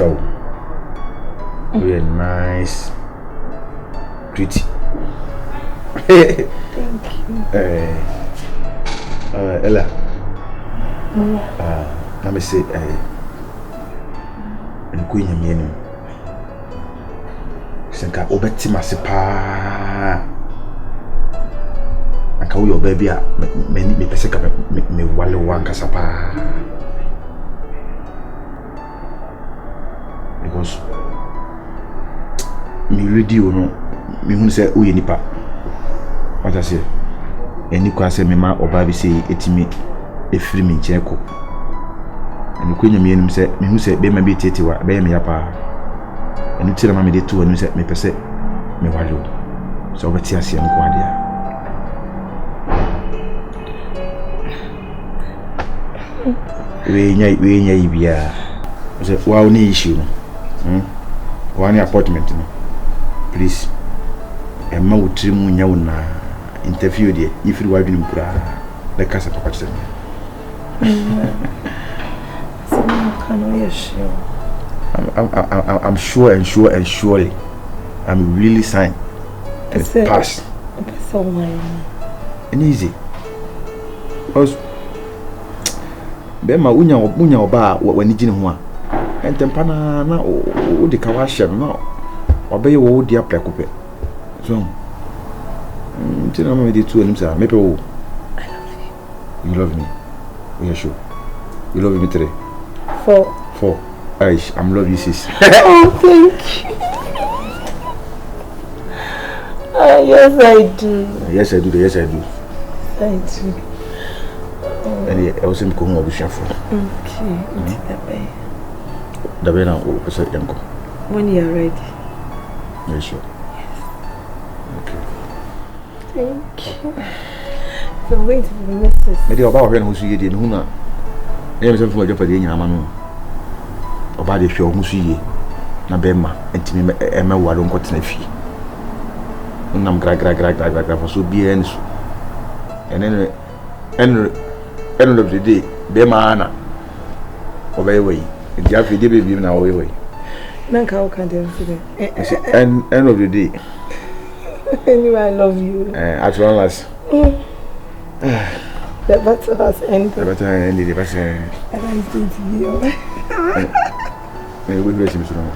Pacho. Very nice. Pretty. Thank you. Ella. Let me say, and Queen Yamino. Senka Obeti Masipa. I call your baby me peseka me wale wanka sapa. Because me radio no me hu say o ye nipa. What I say? Eni kwa say me ma oba bi say etimi efiri me nche ko. Eni ko nyame enum say me hu say be ma bi tetiwa be me ya pa. Eni tira ma me de to enu say me pese me wale o. So obeti ase am ko ade a. We nya ibia. Say wa oni issue no. One appointment no. Please. Emma utrimu nya una interview there. If you wa bi nkura. The casa papa chere. So can we sure? I'm sure and surely. I'm really signed. And pass. It's all mine. And easy. Because Bema unya oba wani jini ho a entempa na o de ka wa hye no obeye wo di aprekope so ntina ma de tu anim sa mepe wo I love you. You love me? Yeah, sure. You love me 3? 4 Aish, I'm love you 6. Oh, thank you. Yes I do. Yes I do. I do. And I was in Congo with Sarfo. Okay, The way now, person yanko. When you are ready. Yes, sure. Okay. Thank you. So I'm going to be Mrs. Maybe about when who's ye did Huna. I am some for your father in Yamano. About the show who's ye. Nabema, and Timmy Emma Wallon got in a fee. I'm grag for so be and then end of the day, Bema obey way. If you have to give him now away. Nanka can do it. End of the day. Anyway, I love you. As well as the battle has ended. The battle ended. The battle. And I'm going to be alright. We will raise him soon.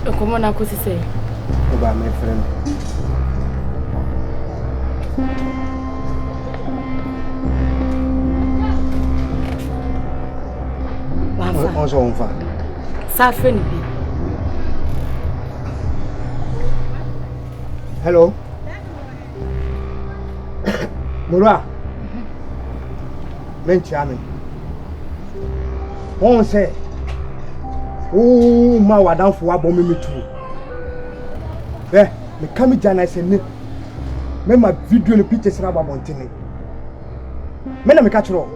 Come on, I could say about my friend. Also on fire. Sarfo. Hello. Mura. Menchami. Won't say. Oh, my wadan for what bomb me too. Eh, me come jana say ne. Me ma video the pictures na ba montene. Me na me catch ro.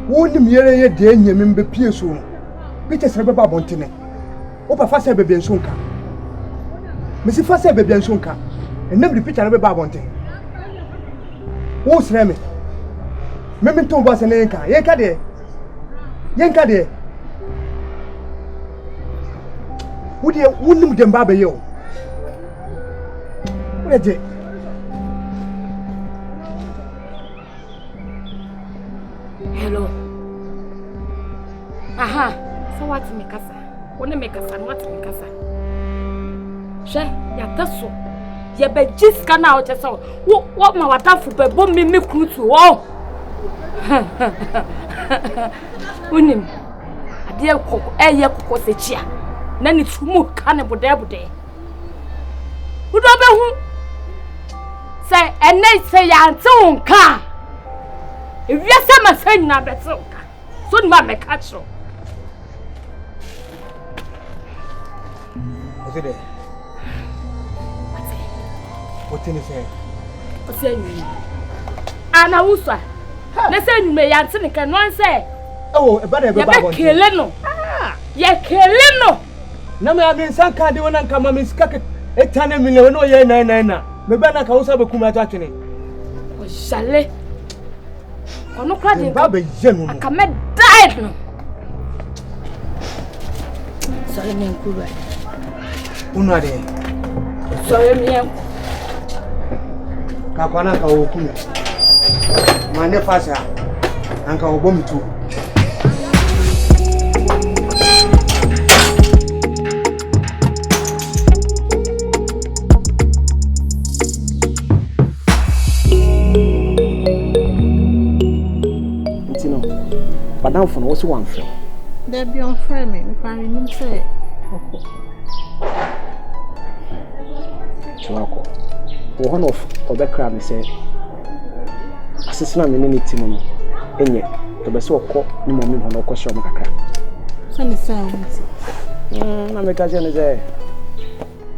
Wo ni me ye de anya me be pie so. Pictures na ba montene. O pa fa say bebe nso nka. Me si fa say bebe nso nka. Enam the picture na ba montene. Wo sre me. Me ton ba se ne nka. Yenka de. Yenka de. Wouldn't them baby yo? Where's it? Hello. Aha. So what's me casa? Wanna make us and what's me casa? She, ya tasso. Ya be just can out as so. What my water for be bomb me crew to oh. Unim. A dear cook, a cook was a cheer. Nani tumu cannibal there. Who don't know who? Say, and they say, I'm so car. If you say my friend, now that's so. Soon, my catch you. What's it there? What's in his head? What's in you? Anna Usa. Listen, you may answer the can one say. Oh, a better kill no. Ye keleno. Na me abin sanka de wona nka ma me sika etane mi le no ye na. Me ba na ka wo sa be kuma to atwene. O jale. Kono kwa de ba be yenu. Aka me died no. Sorry me nkuru. Unu ade. Sorry me enku. Ka kwana ka wo kuma. Ma ne fasa. Anka wo bom tu. Madam for also one friend. There be on friend me can say okay. Chwako. One of obekra me say asesina me ne team no enye to be so okọ ni mo me hono okọ shom kakra. Send sound. Na me ka je ne say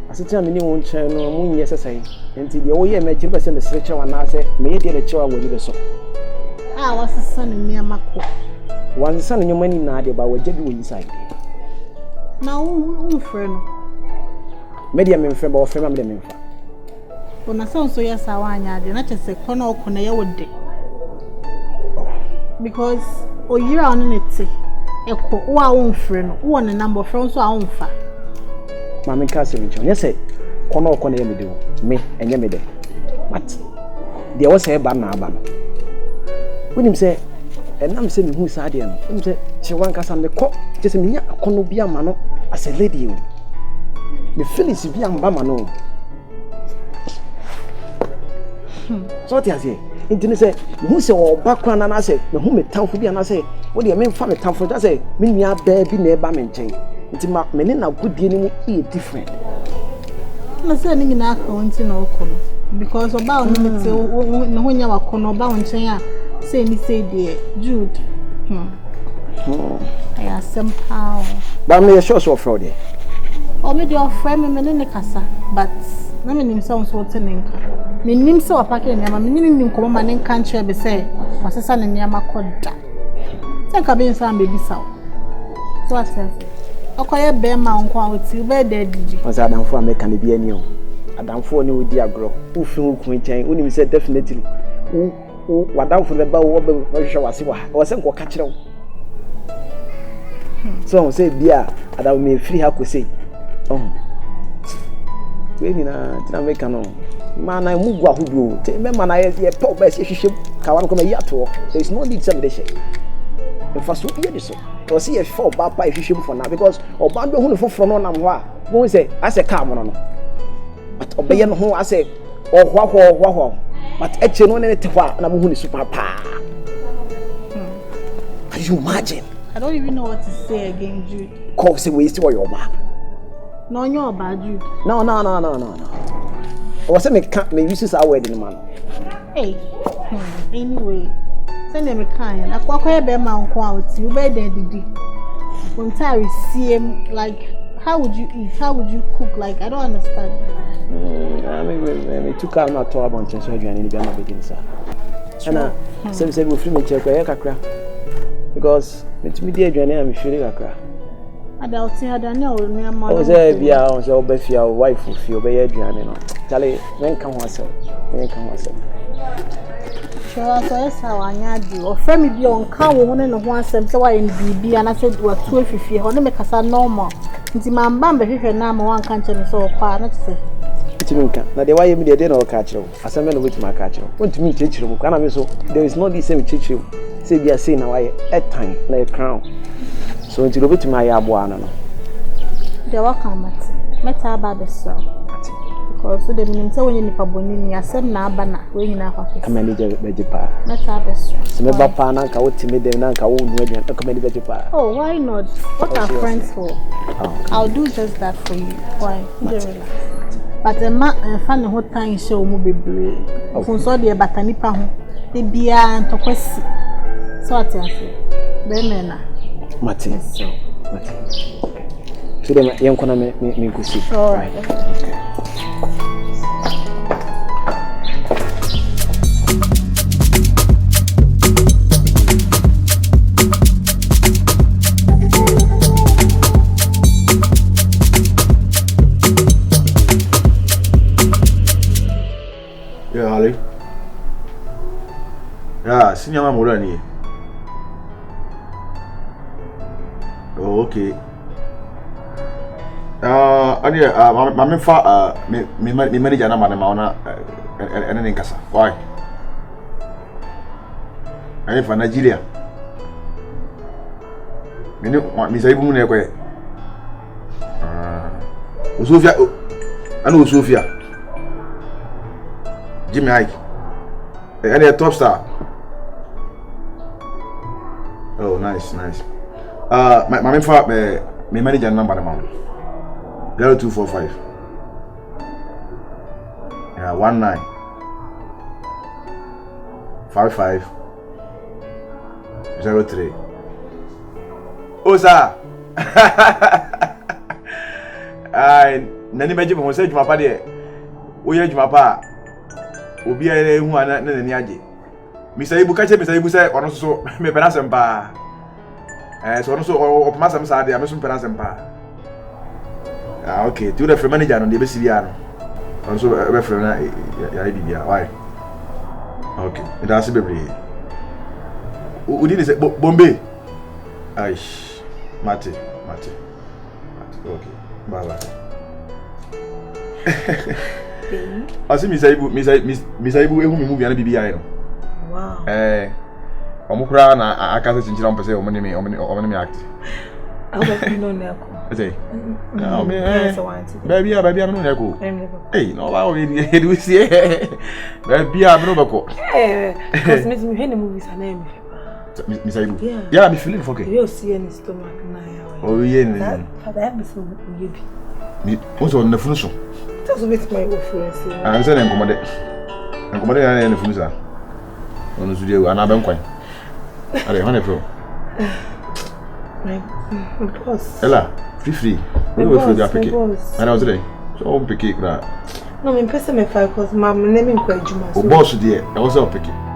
asesina me ni won chen no mu nye sesai. Enti de wo ye me chiri be se me sire chewa na say me ye de le chewa wo ni be so. Ah wasesa ne niam akọ. One son in your money now, but we're just inside. Now, who friend? Medium in friend or family member. When I sound so, yes, I want you not just a corner or corner would day. Because, oh, you're on it. Echo, who our own friend, who on a number of friends, our own fa. Mammy Castle, yes, say, corner or corner, me and Yamide. But there was a banner. When him say, and I'm saying who's Adian. I'm saying she wants us on the court. Just me, I can't be a man as a lady. The Phyllis be a bamano. So what I say, it say, who say, or background, and I say, the whom it town for be, and I say, what do you mean, family town for that? Say, me, I baby, never maintain. It's my men are good dealing with different. I'm saying in our country, no, because about when you are corner bound, say me say dear Jude. I am somehow. But me sure so Friday. Or maybe your friend me in the casa, but no me sounds so telling. Me nim so packing yama, me nim come man in country be say, was son in yama koda. Say ka be some baby so. So what say? Okoye be ma onko with you be dead didi. Was Adam for make can be any. Adam for ni odi agro. Who feel kwenchen, who say definitely. Wadam for the bow was was a catch. So say, dear, and I will be free. How could say, oh, when I make a no man, I move what who do. Man, I talk best if you should come a year to walk. There is no need some day. The first will be so. Or see a 4 bar if you should for now because or band who from on and what who say, I say, come on. But obey who I say, or what. But it's no need to walk, and I'm going to super pa. Can you imagine? I don't even know what to say again, Jude. Cause a waste of your back. No, you're bad, Jude. No. Was it can't me use our wedding man? Hey, anyway, send them a kind. I quite a bear man quality. You better did. When I see him, like, how would you eat? How would you cook? Like, I don't understand. I mean, took out my tour about surgery and in the beginning, sir. And I said, we'll free me check because it's me, dear Johnny, I'm feeling a crack. I don't see I don't know. Oh, there be our Beffy, our wife, who feel by Adrian. Charlie, then come myself. Sure, I saw I do. Or friend me be on car woman and one sem so I in BB and I said, what 1250 or make us normal. It's my bamba if you now one country so far, not say. Now, the way you did dinner or catch you, as a man with my catcher. Want to meet teacher, can I so there is no the same teacher. Say, we are saying now at time like a crown. So, until you go to my abuana. They were come met our baby so. Because so the meaning so when you nip a bonini, I said na bana, when you now have a manager vegepa. Met our best. Remember, Pana, I would timid and I won't ready and recommend vegepa. Oh, why not? What are friends for? I'll do just that for you. Why? But the man fan the whole time show mo be brave. From so the batanipa ho. The beer and to question. So what I say? Bemena. Martin. So the young corner me go see. All right. senior man more ni. Oh, okay. Ani mama fa me manager na ma na ma ona ene nkasa. Why? Ani fa Nigeria. Me say bu mu na ekwe. Osofia ana Osofia. Jimmy Ike. And a top star. Oh, nice. My main for me manager number the man. 0245. Yeah, 19 55 03. Osa. Nani meje mo se juma pa de. Wo ye juma pa. Obi a hu ana na nani age. Mr. Ibu kache Mr. Ibu say ono so me pena sempa. So ono so opma sam sa de am so pena sempa. Ah okay, tu the free manager no de be sibia no. Ono so be free na ya bibia. Why? Okay, it has be bre. Udi ni say Bombay. Aish. Mate. Okay. Bye. Asi Mr. Ibu ehu mi movie ana bibi ayi no. Wow. Omukura na akase chinchira mpese omene me act. I don't know neko. Say. No me. Baby me no neko. Hey, no ba o do see. Baby me no bako. Because me hene movies ana me. Mr. Ibu. Yeah, me feeling for okay. You see any stomach na ya. Oh yeah. Father have so yebi. Me also na funu so. That's with my reference. I'm saying enkomode. Enkomode na funu sa. Ono studio ana ben kwan. Ale hone pro. My boss. Ella, free. We will free the pick. And I was today. So pick it. No, me person me 5 cause my name in Kyerewaa. O boss there. I was up pick it.